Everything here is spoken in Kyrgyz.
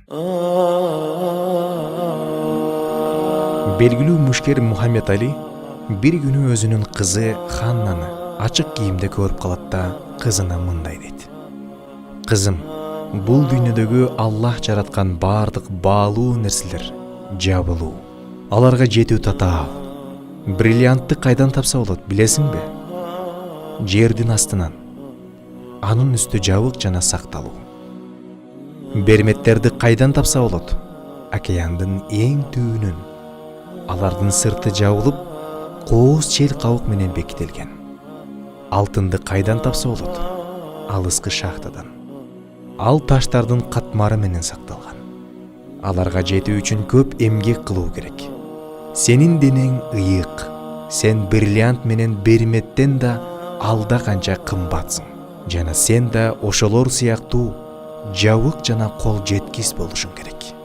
Белгилүү мушкер Мухаммед Али бир күнү өзүнүн кызы Ханнаны ачык кийимде көрүп калат да кызына мындай дейт: «Кызым, бул дүйнөдөгү Аллах жараткан баардык баалуу нерселер жабылуу, аларга жетүү татаал. Бриллиантты кайдан тапса болот, билесиңби? Жердин астынан. Анын үстү жабык жана сакталуу. Берметтерди кайдан тапса болот? Океандын эң түбүнөн. Алардын сырты жабылып, кооз чел кабык менен бекитилген. Алтынды кайдан тапса болот? Алыскы шахтадан. Ал таштардын катмары менен сакталган. Аларга жетүү үчүн көп эмгек кылуу керек. Сенин денең ыйык, сен бриллиант менен берметтен да алда канча кымбатсың. Жана сен да ошолор сыяктуу жабык жана кол жеткис болушуң керек».